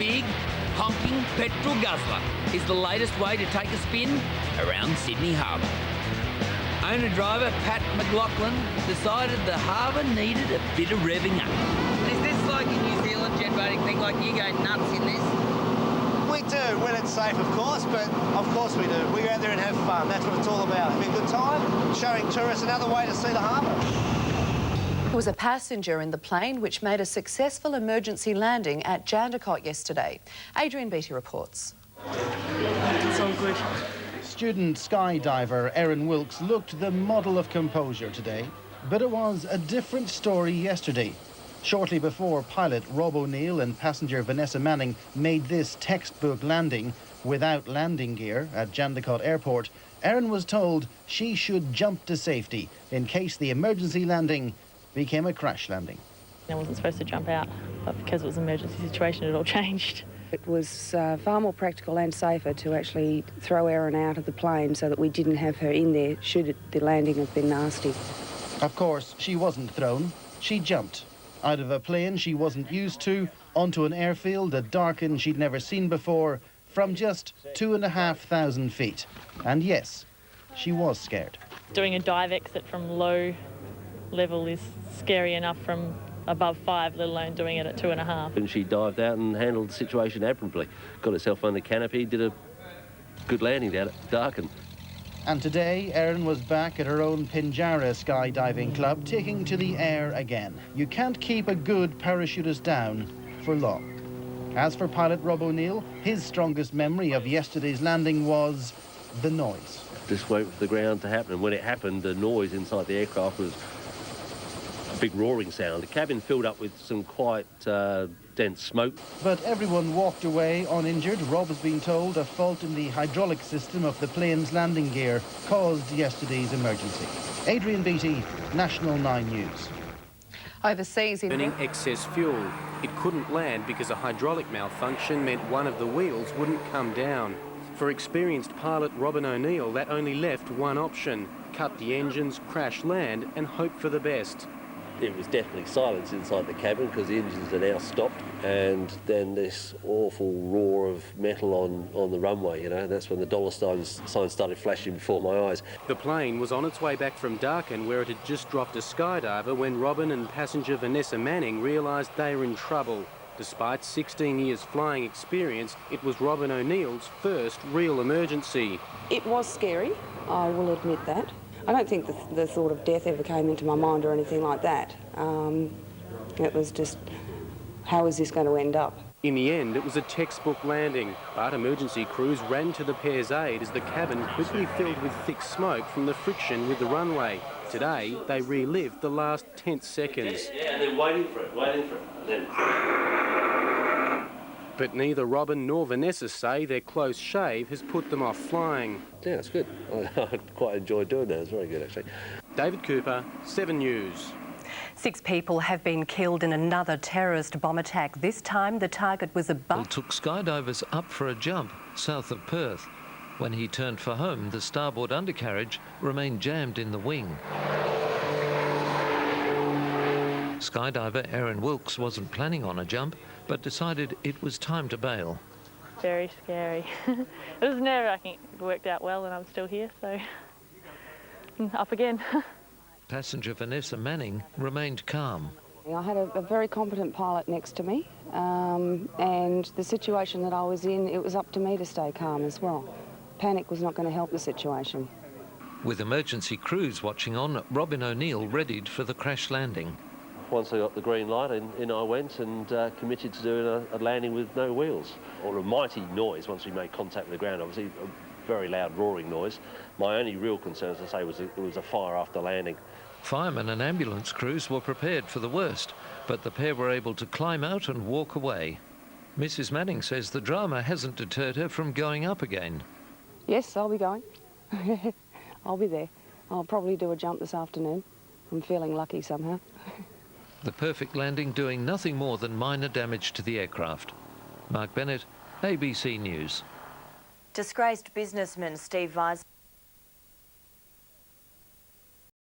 big, honking petrol guzzler is the latest way to take a spin around Sydney Harbour. Owner-driver Pat McLaughlin decided the harbour needed a bit of revving up. Is this like a New Zealand jet boating thing, like you go nuts in this? We do, when it's safe, of course, but of course we do. We go out there and have fun. That's what it's all about. Having a good time, showing tourists another way to see the harbour. There was a passenger in the plane which made a successful emergency landing at Jandakot yesterday. Adrian Beattie reports. It's all good. Student skydiver Erin Wilkes looked the model of composure today, but it was a different story yesterday. Shortly before pilot Rob O'Neill and passenger Vanessa Manning made this textbook landing without landing gear at Jandakot Airport, Erin was told she should jump to safety in case the emergency landing became a crash landing. I wasn't supposed to jump out, but because it was an emergency situation, it all changed. It was far more practical and safer to actually throw Erin out of the plane so that we didn't have her in there should the landing have been nasty. Of course, she wasn't thrown, she jumped. Out of a plane she wasn't used to, onto an airfield that darkened she'd never seen before, from just 2,500 feet. And yes, she was scared. Doing a dive exit from low level is scary enough from above 5, let alone doing it at 2.5. And she dived out and handled the situation admirably. Got herself on the canopy, did a good landing down at Darken. And today, Erin was back at her own Pinjarra skydiving club, taking to the air again. You can't keep a good parachutist down for long. As for pilot Rob O'Neill, his strongest memory of yesterday's landing was the noise. Just wait for the ground to happen, and when it happened, the noise inside the aircraft was a big roaring sound. The cabin filled up with some quite dense smoke. But everyone walked away uninjured. Rob has been told a fault in the hydraulic system of the plane's landing gear caused yesterday's emergency. Adrian Beattie, National 9 News. Overseas in... Burning excess fuel. It couldn't land because a hydraulic malfunction meant one of the wheels wouldn't come down. For experienced pilot Robin O'Neill, that only left one option: cut the engines, crash land and hope for the best. It was definitely silence inside the cabin because the engines are now stopped, and then this awful roar of metal on the runway, you know, that's when the dollar signs started flashing before my eyes. The plane was on its way back from Darken, where it had just dropped a skydiver, when Robin and passenger Vanessa Manning realised they were in trouble. Despite 16 years flying experience, it was Robin O'Neill's first real emergency. It was scary, I will admit that. I don't think the thought of death ever came into my mind or anything like that. It was just, how is this going to end up? In the end, it was a textbook landing, but emergency crews ran to the pair's aid as the cabin quickly filled with thick smoke from the friction with the runway. Today, they relived the last tense seconds. Yeah, and then waiting for it. Then... But neither Robin nor Vanessa say their close shave has put them off flying. Yeah, it's good. I quite enjoyed doing that. It's very good, actually. David Cooper, 7 News. 6 people have been killed in another terrorist bomb attack. This time the target was a bus. It took skydivers up for a jump south of Perth. When he turned for home, the starboard undercarriage remained jammed in the wing. Skydiver Erin Wilkes wasn't planning on a jump, but decided it was time to bail. Very scary. It was nerve-wracking. It worked out well and I'm still here, so up again. Passenger Vanessa Manning remained calm. I had a very competent pilot next to me, and the situation that I was in, it was up to me to stay calm as well. Panic was not going to help the situation. With emergency crews watching on, Robin O'Neill readied for the crash landing. Once I got the green light, in I went and committed to doing a landing with no wheels. Or a mighty noise once we made contact with the ground, obviously a very loud roaring noise. My only real concern, as I say, was it was a fire after landing. Firemen and ambulance crews were prepared for the worst, but the pair were able to climb out and walk away. Mrs. Manning says the drama hasn't deterred her from going up again. Yes, I'll be going. I'll be there. I'll probably do a jump this afternoon. I'm feeling lucky somehow. The perfect landing doing nothing more than minor damage to the aircraft. Mark Bennett, ABC News. Disgraced businessman Steve Weiss